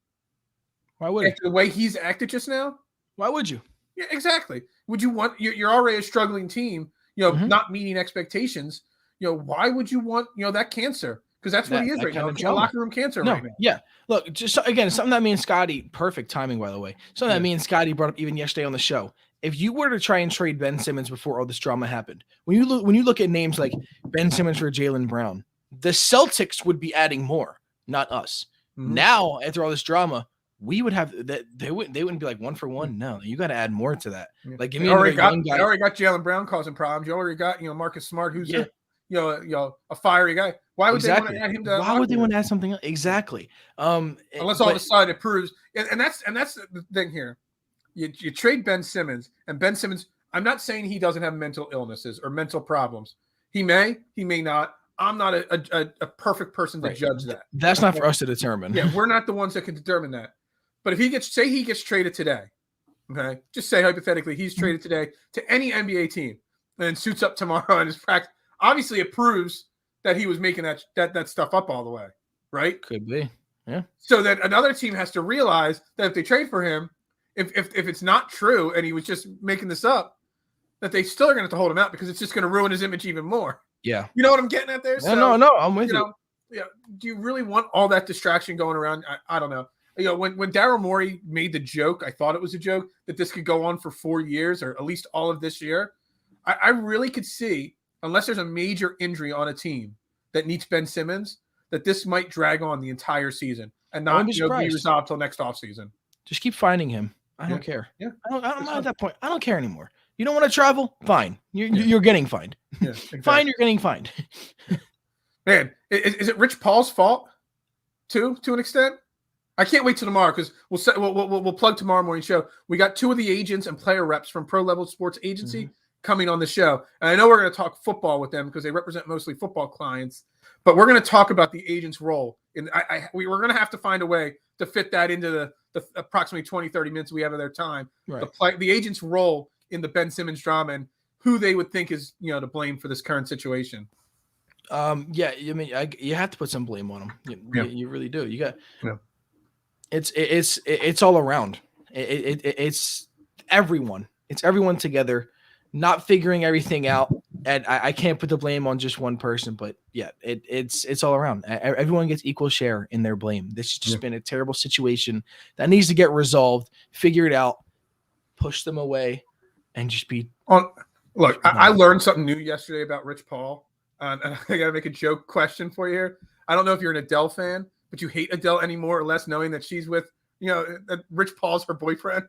Why would after the way he's acted just now? Why would you? Yeah, exactly. Would you want, you're already a struggling team, not meeting expectations. Why would you want, that cancer? Because that's what he is right now. Locker room cancer right now. Yeah. Look, just again, something that me and Scotty, perfect timing, by the way. Something that me and Scotty brought up even yesterday on the show. If you were to try and trade Ben Simmons before all this drama happened, when you look at names like Ben Simmons for Jaylen Brown, the Celtics would be adding more, not us. Mm-hmm. Now, after all this drama, we would have that. They wouldn't be like 1 for 1. No, you got to add more to that. Yeah. Like, give me already got Jaylen Brown causing problems. You already got Marcus Smart, who's a fiery guy. Why would they want to add him to? Why would they want to add something else? Exactly. Unless all of a sudden it proves, and that's the thing here. You trade Ben Simmons, and Ben Simmons. I'm not saying he doesn't have mental illnesses or mental problems. He may not. I'm not a perfect person to judge that. That's not for us to determine. Yeah, we're not the ones that can determine that. But if he gets traded today, okay, just say hypothetically he's traded today to any NBA team and then suits up tomorrow in his practice. Obviously, it proves that he was making that stuff up all the way, right? Could be, yeah. So that another team has to realize that if they trade for him, if it's not true and he was just making this up, that they still are going to have to hold him out because it's just going to ruin his image even more. Yeah. You know what I'm getting at there? So, no, I'm with you. Yeah. Do you really want all that distraction going around? I don't know. When Daryl Morey made the joke, I thought it was a joke that this could go on for 4 years or at least all of this year. I really could see, unless there's a major injury on a team that needs Ben Simmons, that this might drag on the entire season and not be resolved till next offseason. Just keep finding him. I don't care. Yeah. I'm at that point. I don't care anymore. You don't want to travel? Fine. You're getting fined. Yeah, exactly. Fine, you're getting fined. Man, is it Rich Paul's fault too, to an extent? I can't wait till tomorrow because we'll plug tomorrow morning show. We got 2 of the agents and player reps from Pro Level Sports Agency coming on the show. And I know we're going to talk football with them because they represent mostly football clients. But we're going to talk about the agent's role. And we're going to have to find a way to fit that into the approximately 20, 30 minutes we have of their time. Right. The agent's role in the Ben Simmons drama and who they would think is, to blame for this current situation. Yeah, I mean, you have to put some blame on them. You really do. You got, it's all around. It's everyone. It's everyone together, not figuring everything out. And I can't put the blame on just one person, but yeah, it's all around. Everyone gets equal share in their blame. This has just been a terrible situation that needs to get resolved, figured out, push them away, and just be. Look, I learned something new yesterday about Rich Paul. And I got to make a joke question for you here. I don't know if you're an Adele fan, but you hate Adele any more or less knowing that she's with, Rich Paul's her boyfriend.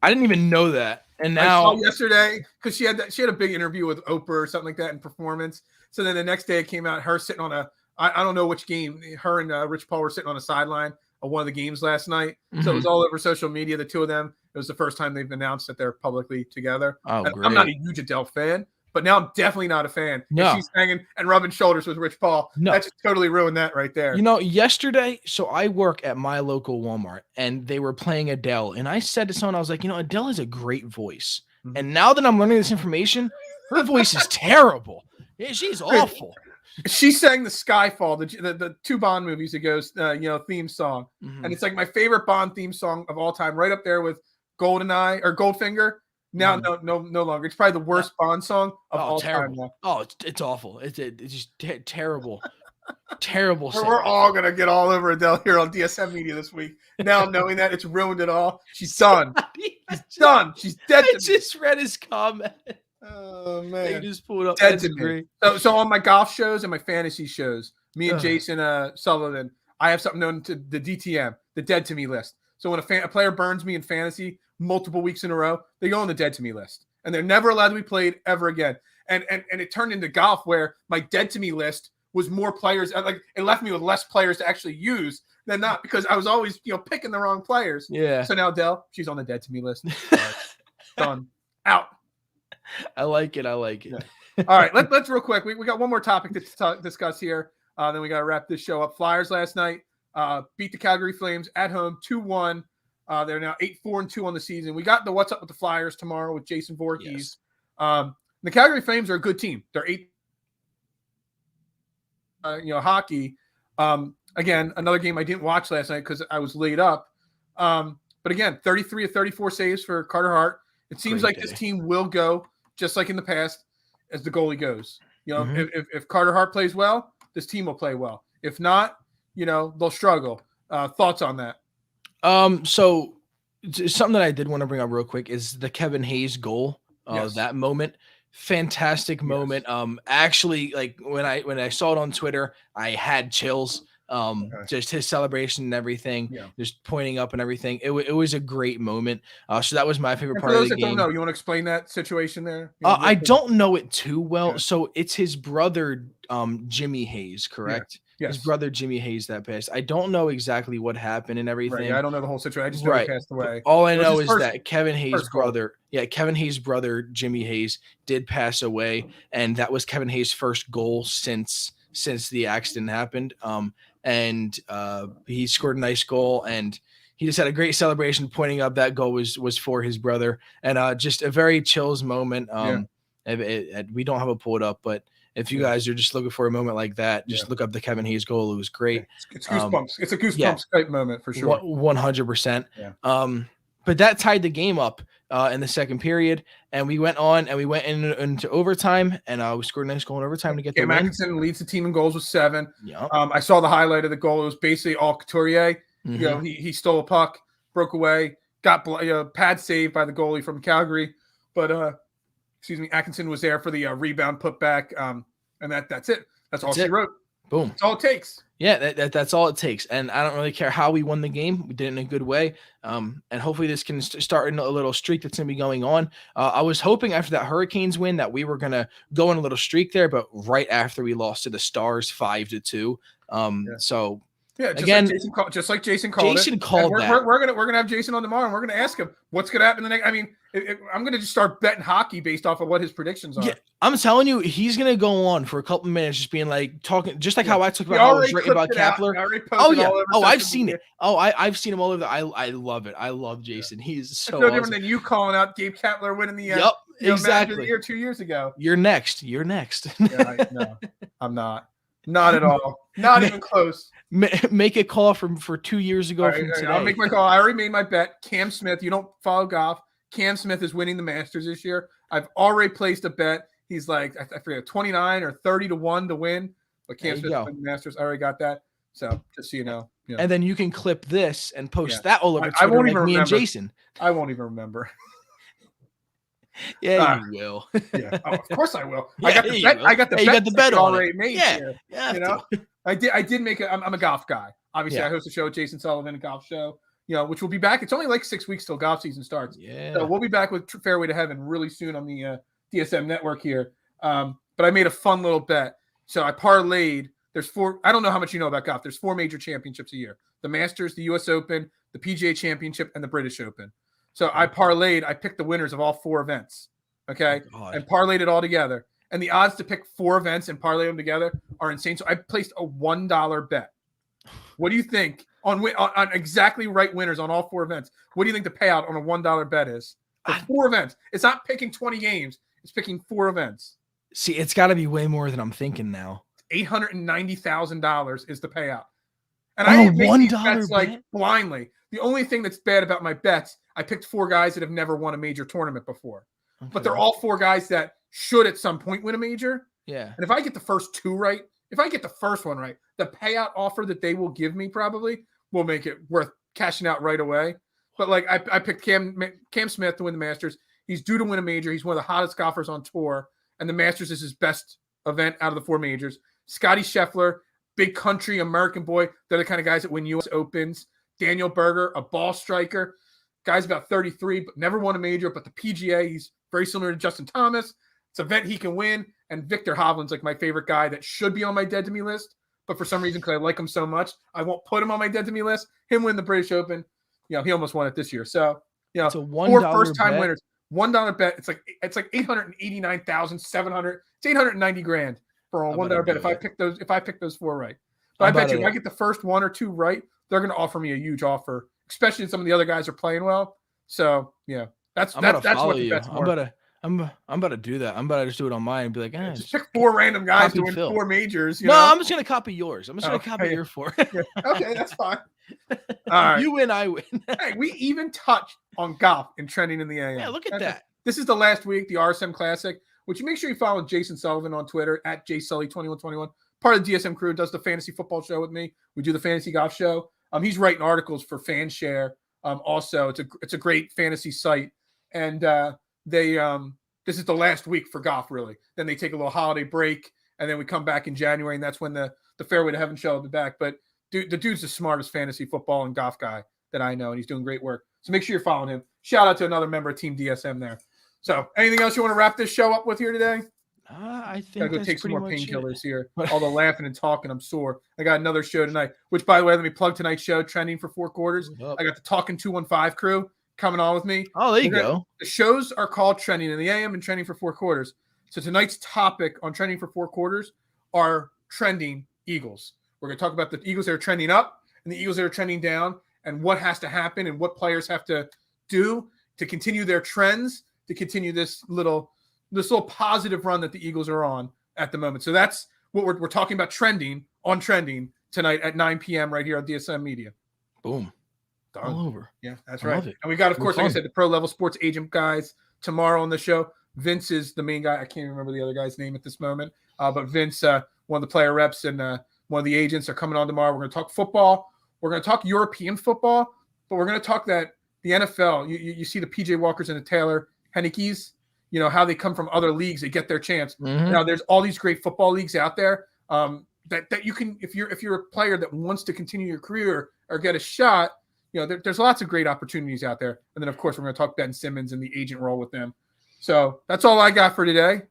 I didn't even know that. And now I saw yesterday because she had a big interview with Oprah or something like that in Performance. So then the next day it came out her sitting on I don't know which game. Her and Rich Paul were sitting on the sideline of one of the games last night. So it Mm-hmm. was all over social media, the two of them. It was the first time they've announced that they're publicly together. Oh, And great. I'm not a huge Adele fan, but now I'm definitely not a fan. No. If she's hanging and rubbing shoulders with Rich Paul, No. that just totally ruined that right there. You know, yesterday, so I work at my local Walmart, and they were playing Adele, and I said to someone, I was like, you know, Adele has a great voice. Mhm. And now that I'm learning this information, her voice is terrible. Yeah, she's awful. She sang the Skyfall, the two Bond movies ago's theme song, and it's like my favorite Bond theme song of all time, right up there with GoldenEye or Goldfinger. Now, no longer. It's probably the worst Bond song of all time. Now. Oh, it's awful. It's just terrible, terrible. We're all gonna get all over Adele here on DSM Media this week. Now knowing that it's ruined it all, she's done. She's done. She's dead. I just read his comment. Oh man, they just pulled up. That's great. So on my golf shows and my fantasy shows, me and Jason Sullivan, I have something known to the DTM, the Dead to Me list. So when a player burns me in fantasy multiple weeks in a row, they go on the Dead to Me list, and they're never allowed to be played ever again. And it turned into golf where my Dead to Me list was more players. Like it left me with less players to actually use than not, because I was always picking the wrong players. Yeah. So now Adele, she's on the Dead to Me list. Done. Out. I like it. Yeah. All right, let's real quick. We got one more topic to discuss here. Then we got to wrap this show up. Flyers last night beat the Calgary Flames at home 2-1. They're now 8-4-2 on the season. We got the What's Up with the Flyers tomorrow with Jason Voorhees. Yes. The Calgary Flames are a good team. They're 8. Hockey. Again, another game I didn't watch last night because I was laid up. But again, 33 of 34 saves for Carter Hart. It seems like this team will go just like in the past as the goalie goes. If Carter Hart plays well, this team will play well. If not, they'll struggle. Thoughts on that? So something that I did want to bring up real quick is the Kevin Hayes goal. Yes. That moment, fantastic moment. Actually, like when I saw it on Twitter, I had chills. Just his celebration and everything, just pointing up and everything. It was a great moment. So that was my favorite part of the game. For those that don't know, you want to explain that situation there? I don't know it too well. Okay. So it's his brother, Jimmy Hayes, correct? Yeah. Yes. His brother Jimmy Hayes that passed. I don't know exactly what happened and everything. Right, yeah, I don't know the whole situation. I just know he passed away. All I know is that Kevin Hayes' brother, Kevin Hayes' brother Jimmy Hayes did pass away, and that was Kevin Hayes' first goal since the accident happened. And he scored a nice goal, and he just had a great celebration pointing up. That goal was for his brother, and just a very chills moment. We don't have it pulled up, but if you guys are just looking for a moment like that, just look up the Kevin Hayes goal. It was great. It's goosebumps. It's a goosebumps type moment for sure. 100%. Yeah. But that tied the game up in the second period, and we went on and we went into overtime, and we scored a nice goal in overtime to get the win. Atkinson leads the team in goals with 7. Yeah. I saw the highlight of the goal. It was basically all Couturier. Mm-hmm. He stole a puck, broke away, got pad saved by the goalie from Calgary, but Atkinson was there for the rebound putback, and that's it. That's all she wrote. Boom. That's all it takes. Yeah, that's all it takes. And I don't really care how we won the game. We did it in a good way. And hopefully this can start in a little streak that's going to be going on. I was hoping after that Hurricanes win that we were going to go in a little streak there, but right after we lost to the Stars 5-2. So yeah, just like Jason called Jason it. Called that. We're gonna have Jason on tomorrow, and we're gonna ask him what's gonna happen the next. I mean, I'm gonna just start betting hockey based off of what his predictions are. Yeah, I'm telling you, he's gonna go on for a couple minutes, just being like talking, just like how I talked about how I was right about Kapler. Oh yeah, I've seen it. I've seen him all over. I love it. I love Jason. He's so no different than you calling out Gabe Kapler winning the exactly of the year 2 years ago. You're next. No, I'm not. Not at all. Not even close. Make a call for 2 years ago from today. I'll make my call. I already made my bet. Cam Smith, you don't follow golf. Cam Smith is winning the Masters this year. I've already placed a bet. He's like, I forget, 29 or 30-1 to win. But Cam Smith winning the Masters. I already got that. So just so you know. And then you can clip this and post that all over Twitter. I won't even remember. And Jason. I won't even remember. Yeah, you will. Of course I will. Yeah, I got the bet already made. Yeah, you know. I did make it. I'm a golf guy. Obviously, I host a show with Jason Sullivan, a golf show. Which will be back. It's only like 6 weeks till golf season starts. Yeah. So we'll be back with Fairway to Heaven really soon on the DSM network here. But I made a fun little bet. So I parlayed there's 4. I don't know how much you know about golf. There's 4 major championships a year: the Masters, the U.S. Open, the PGA Championship, and the British Open. So I picked the winners of all 4 events, okay, and parlayed it all together. And the odds to pick 4 events and parlay them together are insane. So I placed a $1 bet. What do you think on exactly right winners on all 4 events? What do you think the payout on a $1 bet is for 4 events? It's not picking 20 games. It's picking 4 events. See, it's got to be way more than I'm thinking now. $890,000 is the payout. And I didn't make these bets like blindly. The only thing that's bad about my bets, I picked 4 guys that have never won a major tournament before. Okay. But they're all 4 guys that should at some point win a major. Yeah. And if I get the first 2 right, if I get the first one right, the payout offer that they will give me probably will make it worth cashing out right away. But like I picked Cam Smith to win the Masters. He's due to win a major. He's one of the hottest golfers on tour. And the Masters is his best event out of the 4 majors. Scotty Scheffler, big country American boy. They're the kind of guys that win U.S. Opens. Daniel Berger, a ball striker. Guy's about 33, but never won a major. But the PGA, he's very similar to Justin Thomas. It's an event he can win. And Victor Hovland's like my favorite guy that should be on my dead to me list. But for some reason, because I like him so much, I won't put him on my dead to me list. Him win the British Open. You know, he almost won it this year. So, you know, 4 first-time winners. $1 bet. It's like $889,700. It's $890,000 for a $1 bet if I pick those 4 right. But I bet you if I get the first 1 or 2 right, they're going to offer me a huge offer, especially if some of the other guys are playing well. So yeah, that's what the bet's for. I'm about to do that. I'm about to just do it on mine and be like, just pick 4 random guys to win Phil. 4 majors. You know? I'm just gonna copy yours. I'm just gonna copy your 4. Yeah. Okay, that's fine. All right, you win, I win. Hey, we even touched on golf and trending in the AM. Yeah, look at that. This is the last week, the RSM Classic, which you make sure you follow Jason Sullivan on Twitter at jsully2121. Part of the DSM crew, does the fantasy football show with me. We do the fantasy golf show. He's writing articles for FanShare. Also, it's a great fantasy site, and this is the last week for golf, really. Then they take a little holiday break, and then we come back in January, and that's when the Fairway to Heaven show will be back. But the dude's the smartest fantasy football and golf guy that I know, and he's doing great work. So make sure you're following him. Shout out to another member of Team DSM there. So anything else you want to wrap this show up with here today? I think gotta go take some more painkillers here. Although laughing and talking, I'm sore. I got another show tonight, which, by the way, let me plug tonight's show, Trending for 4 Quarters. I got the Talking 215 crew coming on with me. Oh, there you go. The shows are called Trending in the AM and Trending for 4 Quarters. So tonight's topic on Trending for 4 Quarters are trending Eagles. We're going to talk about the Eagles that are trending up and the Eagles that are trending down and what has to happen and what players have to do to continue their trends, to continue this little positive run that the Eagles are on at the moment. So that's what we're talking about, trending tonight at 9 p.m. right here on DSM Media. Boom. Done. All over. Yeah, that's right. And we got, of course, like I said, the pro level sports agent guys tomorrow on the show. Vince is the main guy. I can't remember the other guy's name at this moment. But Vince, one of the player reps and one of the agents are coming on tomorrow. We're going to talk football. We're going to talk European football, but we're going to talk the NFL. You see the PJ Walkers and the Taylor Hennickes, you know, how they come from other leagues, they get their chance. Mm-hmm. Now there's all these great football leagues out there that you can, if you're a player that wants to continue your career or get a shot, you know, there's lots of great opportunities out there. And then of course we're going to talk Ben Simmons and the agent role with them. So that's all I got for today.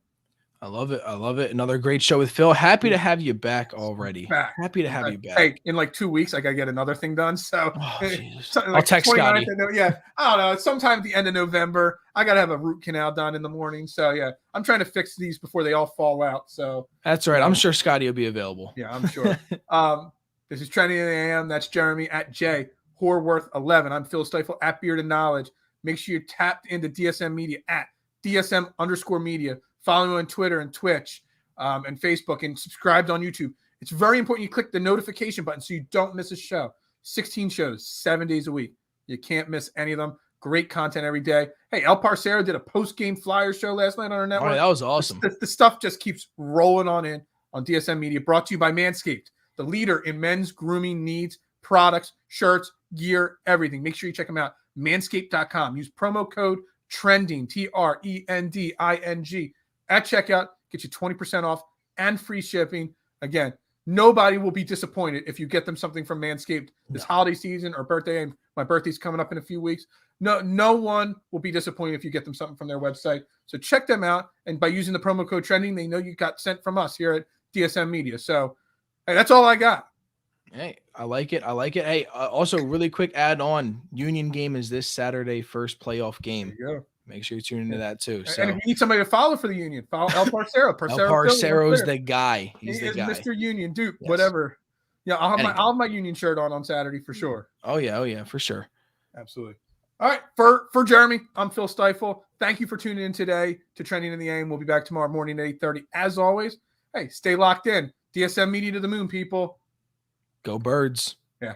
I love it. Another great show with Phil. Happy to have you back already. Happy to have you back. Hey, in like 2 weeks, I got to get another thing done. So I'll text Scotty. Yeah, I don't know. Sometime at the end of November, I got to have a root canal done in the morning. So yeah, I'm trying to fix these before they all fall out. So that's right. I'm sure Scotty will be available. Yeah, I'm sure. This is Trending in the AM. That's Jeremy at J Horworth 11. I'm Phil Stifle at Beard and Knowledge. Make sure you're tapped into DSM Media at DSM_media. Follow me on Twitter and Twitch and Facebook, and subscribed on YouTube. It's very important you click the notification button so you don't miss a show. 16 shows, 7 days a week. You can't miss any of them. Great content every day. Hey, El Parcero did a post-game flyer show last night on our network. Oh, that was awesome. The stuff just keeps rolling on in on DSM Media. Brought to you by Manscaped, the leader in men's grooming needs, products, shirts, gear, everything. Make sure you check them out. Manscaped.com. Use promo code TRENDING, TRENDING. At checkout, get you 20% off and free shipping. Again, nobody will be disappointed if you get them something from Manscaped this holiday season or birthday. And my birthday's coming up in a few weeks. No one will be disappointed if you get them something from their website. So check them out. And by using the promo code TRENDING, they know you got sent from us here at DSM Media. So Hey, that's all I got. Hey, I like it. I like it. Hey, also really quick add on, Union game is this Saturday, first playoff game. There you go. Make sure you tune into that too. And if So you need somebody to follow for the Union, follow El Parcero. El Parcero Philly on Parcero's Twitter. the guy. He He's the is guy. Mr. Union, Duke, Yes. whatever. Yeah, I'll Anything. have my Union shirt on Saturday for sure. Oh yeah, for sure. Absolutely. All right, for Jeremy, I'm Phil Stifle. Thank you for tuning in today to Trending in the AM. We'll be back tomorrow morning at 8:30. As always, hey, stay locked in. DSM Media to the moon, people. Go Birds.